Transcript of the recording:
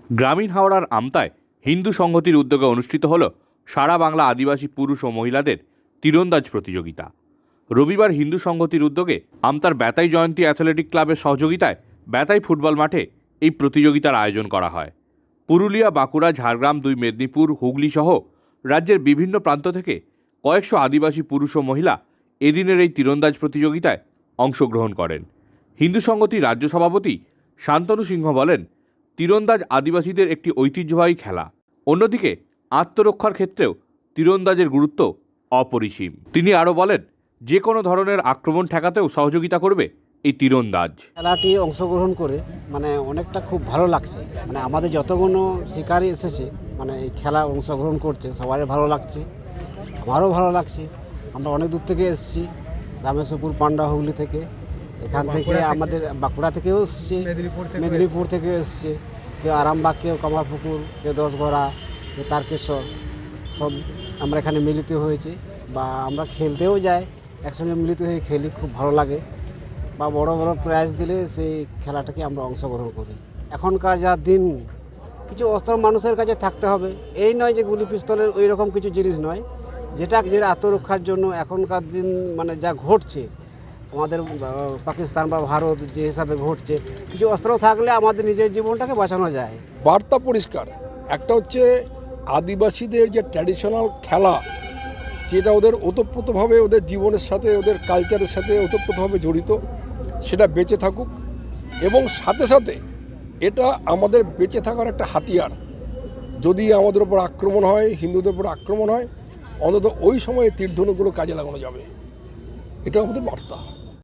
গ্রামীণ হাওড়ার আমতায় হিন্দু সংহতির উদ্যোগে অনুষ্ঠিত হল সারা বাংলা আদিবাসী পুরুষ ও মহিলাদের তীরন্দাজ প্রতিযোগিতা। রবিবার হিন্দু সংহতির উদ্যোগে আমতার বেতাই জয়ন্তী অ্যাথলেটিক ক্লাবের সহযোগিতায় বেতাই ফুটবল মাঠে এই প্রতিযোগিতার আয়োজন করা হয়। পুরুলিয়া, বাঁকুড়া, ঝাড়গ্রাম, 2 মেদিনীপুর, হুগলি সহ রাজ্যের বিভিন্ন প্রান্ত থেকে কয়েকশো আদিবাসী পুরুষ ও মহিলা এদিনের এই তীরন্দাজ প্রতিযোগিতায় অংশগ্রহণ করেন। হিন্দু সংহতির রাজ্য সভাপতি শান্তনু সিংহ বলেন, তীরন্দাজ আদিবাসীদের একটি ঐতিহ্যবাহী খেলা। অন্যদিকে আত্মরক্ষার ক্ষেত্রেও তীরন্দাজের গুরুত্ব অপরিসীম। তিনি আরও বলেন, যে কোনো ধরনের আক্রমণ ঠেকাতেও সহযোগিতা করবে এই তীরন্দাজ। খেলাটি অংশগ্রহণ করে অনেকটা খুব ভালো লাগছে। আমাদের যতগুলো শিকারী এসেছে এই খেলা অংশগ্রহণ করছে, সবারই ভালো লাগছে, আমারও ভালো লাগছে। আমরা অনেক দূর থেকে এসেছি, রামেশ্বরপুর, পান্ডা, হুগলি থেকে, এখান থেকে আমাদের বাঁকুড়া থেকেও এসছে, মেদিনীপুর থেকে এসছে, কেউ আরামবাগ, কেউ কামারপুকুর, কেউ দশগড়া, কেউ তারকেশ্বর, সব আমরা এখানে মিলিত হয়েছি। বা আমরা খেলতেও যাই, একসঙ্গে মিলিত হয়ে খেলি, খুব ভালো লাগে। বা বড় বড় প্রাইজ দিলে সেই খেলাটাকে আমরা অংশগ্রহণ করি। এখনকার যা দিন, কিছু অস্ত্র মানুষের কাছে থাকতে হবে, এই নয় যে গুলি পিস্তলের ওই রকম কিছু জিনিস নয়, যেটা আত্মরক্ষার জন্য এখনকার দিন যা ঘটছে আমাদের পাকিস্তান বা ভারত যে হিসাবে ঘটছে, কিছু অস্ত্র থাকলে আমাদের নিজের জীবনটাকে বাঁচানো যায়। বার্তা পরিষ্কার। একটা হচ্ছে আদিবাসীদের যে ট্র্যাডিশনাল খেলা, যেটা ওদের ওতপ্রোতভাবে ওদের জীবনের সাথে, ওদের কালচারের সাথে ওতপ্রোতভাবে জড়িত, সেটা বেঁচে থাকুক। এবং সাথে সাথে এটা আমাদের বেঁচে থাকার একটা হাতিয়ার। যদি আমাদের উপর আক্রমণ হয়, হিন্দুদের উপর আক্রমণ হয়, অন্তত ওই সময়ে তীরধনুগুলো কাজে লাগানো যাবে। এটা আমাদের বার্তা।